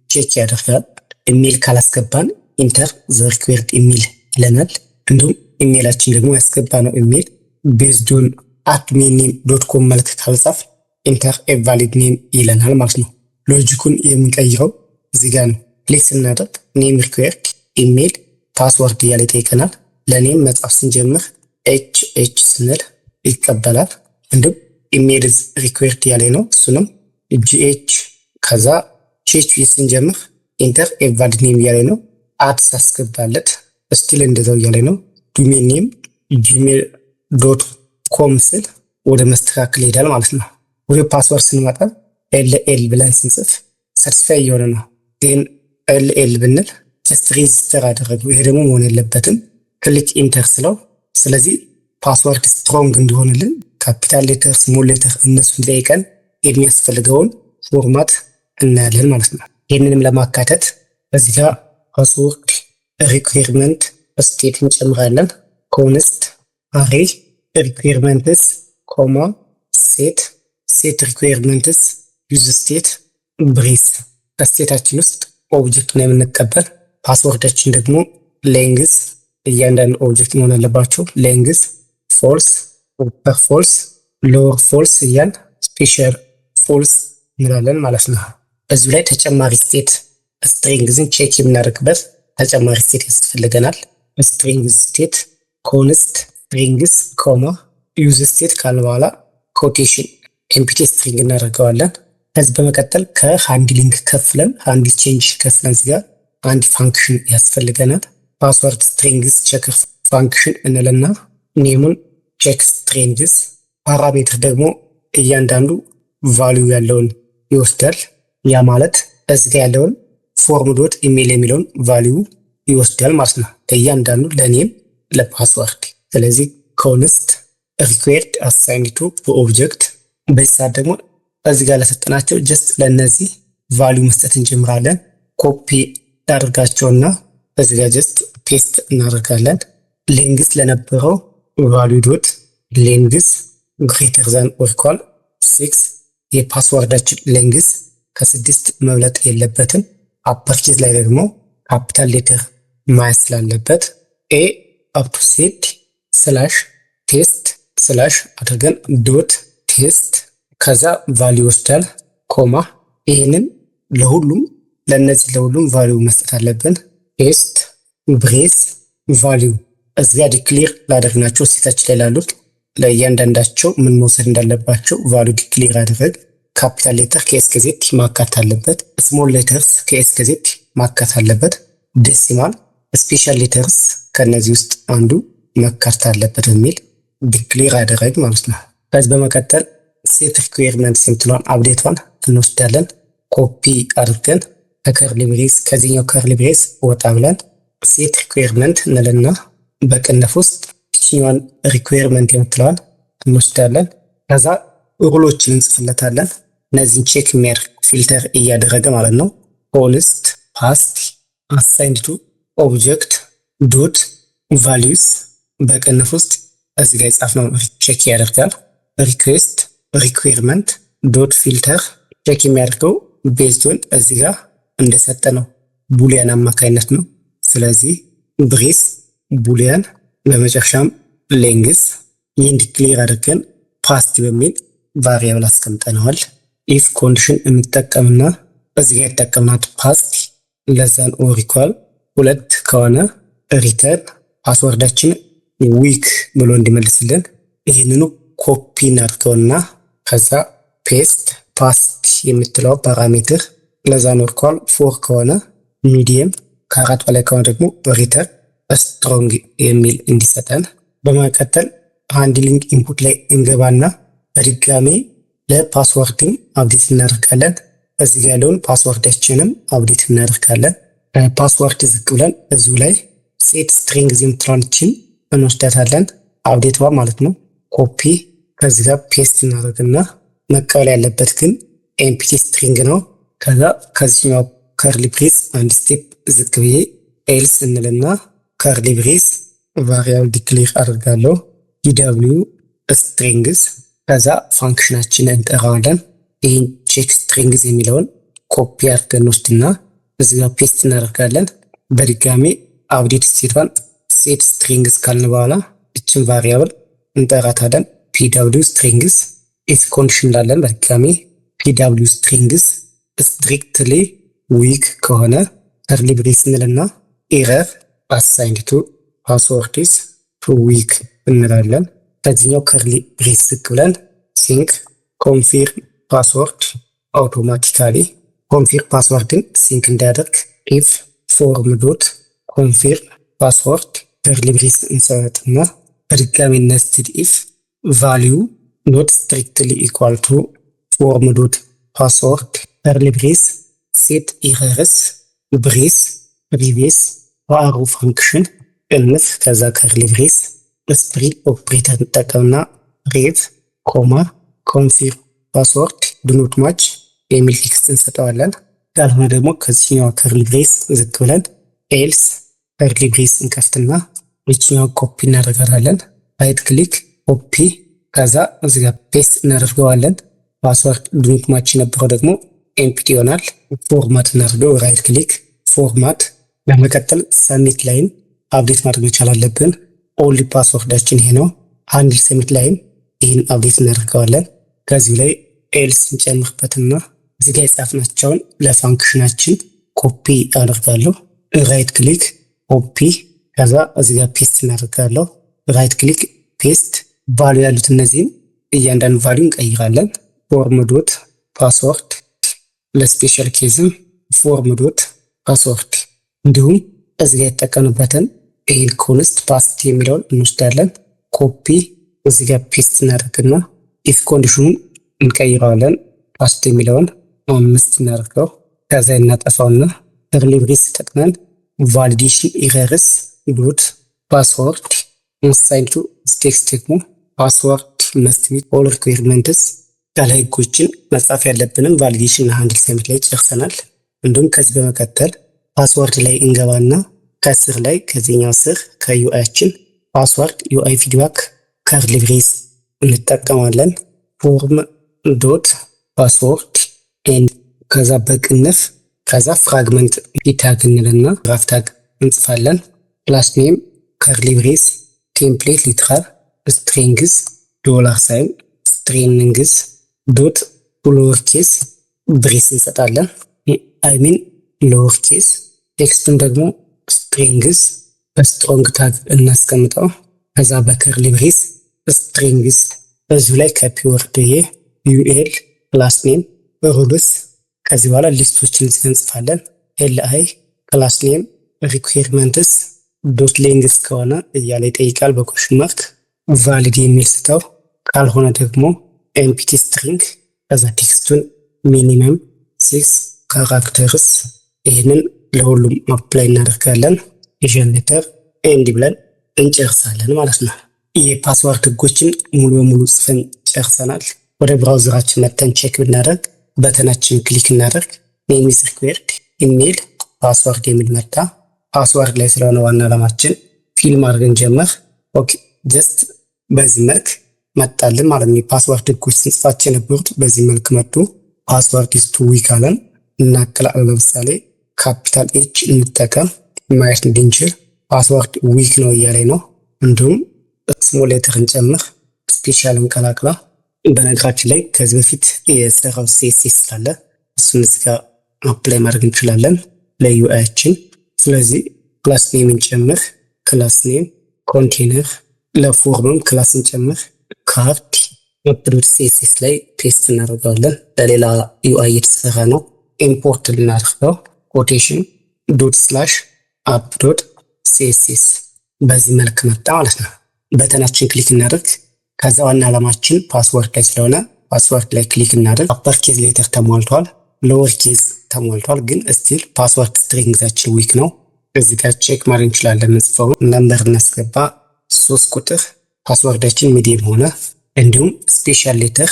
ቼክ ያደርጋል። ኢሜል ካላስገባን ኢንተር ዘ ሪኩዌርድ ኢሜል ይለናል። እንዲሁም ኢሜላችን ደግሞ ያስገባነው ኢሜል ቤዝድ ኦን admin.com መልክ ካልጻፍ ኢንተር ኤ ቫሊድ ኔም ይለናል ማለት ነው። ሎጂኩን የምንቀይረው እዚህ ጋር ነው። ክሊክ ስናደርግ ኔም ሪኩዌርድ ኢሜል ፓስወርድ እያለ ይጠይቀናል። ለኔም መጻፍ ስንጀምር ኤች ስንል ይቀበላል። እንዲሁም ኢሜል ሪኩዌርድ ያለ ነው። እሱንም ጂኤች ከዛ ቼች ስንጀምር ኢንተር ኤ ቫሊድ ኔም እያለ ነው። አድ ሳስገባለት ስቲል እንደዛው እያለ ነው። ዶሜን ኔም gmail.com ስል ወደ መስተካከል ይሄዳል ማለት ነው። ወደ ፓስወርድ ስንመጣ ኤል ብለን ስንጽፍ ሰርቲፋይ እየሆነ ነው። ግን ኤል ብንል ጀስት ሬጅስተር አደረገው። ይሄ ደግሞ መሆን የለበትም። ክሊክ ኢንተር ስለው ስለዚህ ፓስወርድ ስትሮንግ እንዲሆንልን ካፒታል ሌተር፣ ስሞል ሌተር እነሱን ጠይቀን የሚያስፈልገውን ፎርማት እናያለን ማለት ነው። ይህንንም ለማካተት በዚህ ጋር ፓስወርድ ሪኩዌርመንት ስቴት እንጨምራለን። ኮንስት አሬ ሪኩዌርመንትስ ኮማ ሴት ሪኩዌርመንትስ ዩዝ ስቴት ብሬስ ከስቴታችን ውስጥ ኦብጀክት ነው የምንቀበል። ፓስወርዳችን ደግሞ ሌንግዝ እያንዳንዱ ኦብጀክት መሆን አለባቸው። ሌንግዝ ፎልስ፣ ኦፐር ፎልስ፣ ሎወር ፎልስ እያል ስፔሻል ፎልስ እንላለን ማለት ነው። በዚሁ ላይ ተጨማሪ ስቴት ስትሪንግዝን ቼክ የምናደርግበት ተጨማሪ ስቴት ያስፈልገናል። ስትሪንግዝ ስቴት ኮንስት ስትሪንግዝ ኮማ ዩዝ ስቴት ካለ በኋላ ኮቴሽን ኤምፕቲ ስትሪንግ እናደርገዋለን። ከዚህ በመቀጠል ከሃንድሊንግ ከፍለን ሃንድል ቼንጅ ከፍለን እዚህ ጋር አንድ ፋንክሽን ያስፈልገናል። ፓስወርድ ስትሪንግዝ ቼከር ፋንክሽን እንልና ኔሙን ቼክ ስትሪንግዝ ፓራሜትር ደግሞ እያንዳንዱ ቫልዩ ያለውን ይወስዳል። ያ ማለት እዚህ ጋር ያለውን ፎርም ዶት ኢሜል የሚለውን ቫልዩ ይወስዳል ማለት ነው፣ እያንዳንዱ ለኔም ለፓስወርድ። ስለዚህ ኮንስት ሪኩዌርድ አሳይንድ ቱ በኦብጀክት በዚህ ሰዓት ደግሞ እዚህ ጋር ለሰጠናቸው ጀስት ለነዚህ ቫልዩ መስጠት እንጀምራለን። ኮፒ እናደርጋቸውና እዚህ ጋር ጀስት ፔስት እናደርጋለን። ሌንግዝ ለነበረው ቫልዩ ዶት ሌንግዝ ግሬተር ዛን ኦር ኢኳል 6 የፓስወርዳችን ሌንግዝ ከ6 መብለጥ የለበትም። አፐርኬዝ ላይ ደግሞ ካፒታል ሌተር ማየት ስላለበት ኤ አፕ ቱ ሴት ስላሽ ቴስት ስላሽ አድርገን ዶት ቴስት ከዛ ቫልዩ ይወስዳል ኮማ። ይህንን ለሁሉም ለነዚህ ለሁሉም ቫልዩ መስጠት አለብን። ቴስት ብሬስ ቫልዩ እዚያ ዲክሌር ላደረግናቸው ሴታችን ላይ ላሉት ለእያንዳንዳቸው ምን መውሰድ እንዳለባቸው ቫልዩ ዲክሌር አድርግ። ካፒታል ሌተር ከኤስ ከዜድ ማካት አለበት። ስሞል ሌተርስ ከኤስ ከዜድ ማካት አለበት። ዴሲማል ስፔሻል ሌተርስ ከነዚህ ውስጥ አንዱ መካት አለበት በሚል ዲክሌር አደረግ ማለት ነው። ከዚህ በመቀጠል ሴት ሪኩዌርመንት የምትለዋን አፕዴቷን እንወስዳለን። ኮፒ አድርገን ከከርሊ ብሬስ ከዚህኛው ከርሊ ብሬስ ወጣ ብለን ሴት ሪኩዌርመንት እንልና በቅንፍ ውስጥ ይህኛውን ሪኩዌርመንት የምትለዋን እንወስዳለን። ከዛ ሩሎችን እንጽፍለታለን። እነዚህን ቼክ የሚያደርግ ፊልተር እያደረገ ማለት ነው። ኮንስት ፓስት አሳይንድ ቱ ኦብጀክት ዶት ቫሊዩስ በቅንፍ ውስጥ እዚህ ጋር የጻፍነው ቼክ ያደርጋል። ሪኩዌስት ሪኩዌርመንት ዶት ፊልተር ቼክ የሚያደርገው ቤዝዶን እዚህ ጋር እንደሰጠ ነው ቡሊያን አማካይነት ነው። ስለዚህ ብሬስ ቡሊያን በመጨረሻም ሌንግዝ ይህን ዲክሌር አድርገን ፓስት በሚል ቫሪያብል አስቀምጠነዋል። ኢፍ ኮንዲሽን እንጠቀምና እዚህ ጋር የተጠቀምናት ፓስት ለዛን ኦር ኢኳል 2 ከሆነ ሪተርን ፓስወርዳችን ዊክ ብሎ እንዲመልስልን ይህንኑ ኮፒ እናድርገውና ከዛ ፔስት ፓስት የምትለው ፓራሜትር ለዛን ኦር ኢኳል 4 ከሆነ ሚዲየም ከአራት በላይ ከሆነ ደግሞ ሪተርን ስትሮንግ የሚል እንዲሰጠን። በመቀጠል ሃንድሊንግ ኢንፑት ላይ እንገባና በድጋሜ ለፓስወርድም አፕዴት እናደርጋለን። እዚህ ጋር ያለውን ፓስወርዳችንም አፕዴት እናደርጋለን። ፓስወርድ ዝቅ ብለን እዚሁ ላይ ሴት ስትሪንግዝ የምትለዋችን እንወስዳታለን። አፕዴቷ ማለት ነው። ኮፒ ከዚህ ጋር ፔስት እናደርግና መቀበል ያለበት ግን ኤምፒቲ ስትሪንግ ነው። ከዛ ከዚህኛው ከርሊ ብሬስ አንድ ስቴፕ ዝቅ ብዬ ኤልስ እንልና ከርሊ ብሬስ ቫሪያብል ዲክሌር አድርጋለሁ ዩw ስትሪንግዝ። ከዛ ፋንክሽናችንን እንጠራዋለን። ይህን ቼክ ስትሪንግዝ የሚለውን ኮፒ አድርገን ወስድና እዚህ ጋር ፔስት እናደርጋለን። በድጋሚ አፕዴት ስቴቷን ሴት ስትሪንግዝ ካልን በኋላ እችን ቫሪያብል እንጠራታለን pw ስትሪንግዝ ኢፍ ኮንዲሽን ላለን በድጋሚ pw ስትሪንግዝ ስትሪክትሊ ዊክ ከሆነ ከርሊ ብሬስ እንልና ኤረር አሳይንድ ቱ ፓስወርድስ ቱ ዊክ እንላለን። ከዚህኛው ከርሊ ብሬስ ዝቅ ብለን ሲንክ ኮንፊርም ፓስወርድ አውቶማቲካሊ ኮንፊርም ፓስወርድን ሲንክ እንዲያደርግ ኢፍ ፎርም ዶት ኮንፊርም ፓስወርድ ከርሊ ብሬስ እንሰጥና በድጋሚ ነስትድ ኢፍ ቫሊዩ ኖት ስትሪክትሊ ኢኳል ቱ ፎርም ዶት ፓስወርድ ከርሊ ብሬስ ሴት ኢረርስ ብሬስ ፕሪቪየስ ዋሩ ፋንክሽን እንፍ ከዛ ከርሊ ብሬስ ስፕሪት ኦፕሬተር እንጠቀምና ሬቭ ኮማ ኮንፊርም ፓስወርድ ዱኖት ማች የሚል ቴክስት እንሰጠዋለን። ካልሆነ ደግሞ ከዚህኛው ከርሊ ብሬስ ዝቅ ብለን ኤልስ ከርሊ ብሬስ እንከፍትና ይችኛው ኮፒ እናደርጋለን። ራይት ክሊክ ኮፒ ከዛ እዚህ ጋር ፔስት እናደርገዋለን። ፓስወርድ ዱኖት ማች የነበረው ደግሞ ኤምፕቲ ይሆናል። ፎርማት እናደርገው ራይት ክሊክ ፎርማት። በመቀጠል ሰሚት ላይን አፕዴት ማድረግ መቻል አለብን። ኦንሊ ፓስወርዳችን ይሄ ነው። ሃንድል ሰሚት ላይን ይህን አፕዴት እናደርገዋለን። ከዚሁ ላይ ኤልስ እንጨምርበትና እዚህ ጋር የጻፍናቸውን ለፋንክሽናችን ኮፒ አደርጋለሁ። ራይት ክሊክ ኮፒ ከዛ እዚህ ጋር ፔስት እናደርጋለሁ። ራይት ክሊክ ፔስት ቫሉ ያሉት እነዚህን እያንዳንዱ ቫሉ እንቀይራለን። ፎርም ዶት ፓስወርድ ለስፔሻል ኬዝም ፎርም ዶት ፓስወርድ እንዲሁም እዚህ ጋር የተጠቀምበትን ይህን ኮንስት ፓስት የሚለውን እንወስዳለን። ኮፒ እዚህ ጋር ፔስት እናደርግና ኢፍ ኮንዲሽኑን እንቀይረዋለን። ፓስት የሚለውን 5 እናደርገው። ከዛ እናጠፋውና ከርሊ ብሬስ ተጠቅመን ቫሊዴሽን ኤረርስ ዶት ፓስወርድ አሳይንድ ቱ ቴክስት ደግሞ ፓስወርድ መስት ሚት ኦል ሪኳየርመንትስ ያለ ህጎችን መጻፍ ያለብንም ቫሊዴሽን ሃንድል ሰሚት ላይ ጨርሰናል። እንዲሁም ከዚህ በመቀጠል ፓስወርድ ላይ እንገባና ከስር ላይ ከዚህኛው ስር ከዩአይችን ፓስወርድ ዩአይ ፊድባክ ከርሊ ብሬስ እንጠቀማለን። ፎርም ዶት ፓስወርድ ኤንድ ከዛ በቅንፍ ከዛ ፍራግመንት ፒታግ እንልና ራፍ ታግ እንጽፋለን። ፕላስ ኔም ከርሊ ብሬስ ቴምፕሌት ሊትራል ስትሪንግዝ ዶላር ሳይን ስትሪንግዝ ዶት ሎወር ኬስ ብሬስ እንሰጣለን። አይ ሚን ሎወር ኬስ ቴክስቱን ደግሞ ስትሪንግዝ በስትሮንግ ታግ እናስቀምጠው። ከዛ በከርሊ ብሬስ ስትሪንግዝ በዚሁ ላይ ከፒወርድ ዩኤል ክላስ ኔም ሩልስ ከዚህ በኋላ ሊስቶችን እንጽፋለን። ኤልአይ ክላስ ኔም ሪኩዌርመንትስ ዶት ሌንግዝ ከሆነ እያለ ይጠይቃል በኮሽን ማርክ ቫሊድ የሚል ስተው ካልሆነ ደግሞ ኤምፒቲ ስትሪንግ ከዛ ቴክስቱን ሚኒመም 6 ካራክተርስ ይህንን ለሁሉም አፕላይ እናደርጋለን። ጀነሬተር ኤንድ ብለን እንጨርሳለን ማለት ነው። የፓስወርድ ህጎችን ሙሉ በሙሉ ጽፈን ጨርሰናል። ወደ ብራውዘራችን መተን ቼክ ብናደርግ በተናችን ክሊክ እናደርግ ኔም ኢዝ ሪኩዌርድ ኢሜል ፓስወርድ የሚል መጣ። ፓስወርድ ላይ ስለሆነ ዋና ዓላማችን ፊልም አድርገን ጀመር። ኦኬ ጀስት በዚህ መልክ መጣልን ማለት ነው። የፓስወርድ ህጎች ስንጽፋቸው የነበሩት በዚህ መልክ መጡ። ፓስወርድ ኢዝ ቱ ዊክ አለን እናቀላለን። ለምሳሌ ካፒታል ኤች እንጠቀም ማየት እንድንችል ፓስወርድ ዊክ ነው እያለኝ ነው። እንዲሁም ስሞል ሌተር እንጨምር ስፔሻል እንቀላቅላ። በነገራችን ላይ ከዚህ በፊት የሰራው ሲኤስኤስ ስላለ እሱን እዚህ ጋር አፕላይ ማድረግ እንችላለን ለዩአይችን። ስለዚህ ክላስ ኔም እንጨምር ክላስ ኔም ኮንቴነር ለፎርምም ክላስ እንጨምር ካርድ አፕሎድ ሲኤስኤስ ላይ ፔስት እናደርጋለን። ለሌላ ዩአይ የተሰራ ነው። ኢምፖርት ልናደርገው ኮቴሽን ዶት ስላሽ አፕ ዶት ሲኤስኤስ በዚህ መልክ መጣ ማለት ነው። በተናችን ክሊክ እናደርግ። ከዛ ዋና ዓላማችን ፓስወርድ ላይ ስለሆነ ፓስወርድ ላይ ክሊክ እናደርግ። አፐር ኬዝ ሌተር ተሟልቷል፣ ሎወር ኬዝ ተሟልቷል። ግን ስቲል ፓስወርድ ስትሪንግዛችን ዊክ ነው። እዚህ ጋር ቼክ ማድረግ እንችላለን። ምንጽፈው ነምበር እናስገባ 3 ቁጥር ፓስወርዳችን ሚዲየም ሆነ። እንዲሁም ስፔሻል ሌተር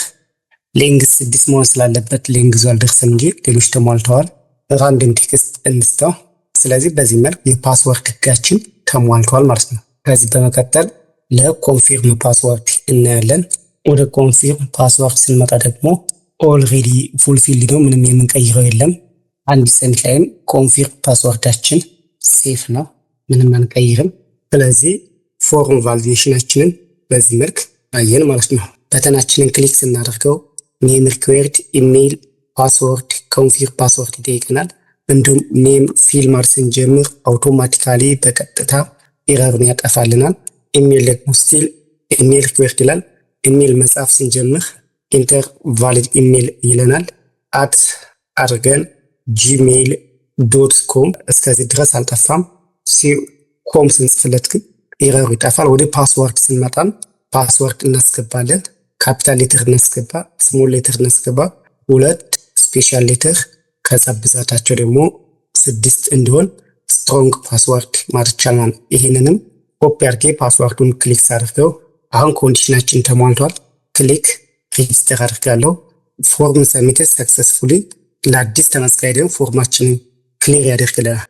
ሌንግዝ 6 መሆን ስላለበት ሌንግዙ አልደረሰም እንጂ ሌሎች ተሟልተዋል። ራንደም ቴክስት እንስተው። ስለዚህ በዚህ መልክ የፓስወርድ ህጋችን ተሟልተዋል ማለት ነው። ከዚህ በመቀጠል ለኮንፊርም ፓስወርድ እናያለን። ወደ ኮንፊርም ፓስወርድ ስንመጣ ደግሞ ኦልሬዲ ፉልፊልድ ነው፣ ምንም የምንቀይረው የለም። አንድ ሰሚት ላይም ኮንፊርም ፓስወርዳችን ሴፍ ነው፣ ምንም አንቀይርም። ስለዚህ ፎርም ቫሊዴሽናችንን በዚህ መልክ አየን ማለት ነው። በተናችንን ክሊክ ስናደርገው ኔም ሪኩዌርድ ኢሜይል ፓስወርድ ኮንፊርም ፓስወርድ ይጠይቀናል። እንዲሁም ኔም ፊልማር ስንጀምር አውቶማቲካሊ በቀጥታ ኤረርን ያጠፋልናል። ኢሜይል ደግሞ ስቲል ኢሜይል ሪኩዌርድ ይላል። ኢሜይል መጻፍ ስንጀምር ኢንተር ቫሊድ ኢሜይል ይለናል። አድ አድርገን gmail.com እስከዚህ ድረስ አልጠፋም። ኮም ስንጽፍለት ግን ኤረሩ ይጠፋል። ወደ ፓስወርድ ስንመጣም ፓስወርድ እናስገባለን። ካፒታል ሌተር እናስገባ፣ ስሞል ሌተር እናስገባ፣ 2 ስፔሻል ሌተር፣ ከዛ ብዛታቸው ደግሞ 6 እንዲሆን ስትሮንግ ፓስወርድ ማለት ይቻላል። ይህንንም ኮፒ አድርጌ ፓስወርዱን ክሊክ ሳደርገው አሁን ኮንዲሽናችን ተሟልቷል። ክሊክ ሬጂስተር አድርጋለሁ። ፎርም ሰሚትድ ሰክሰስፉሊ። ለአዲስ ተመዝጋቢ ደግሞ ፎርማችንን ክሊር ያደርግልናል።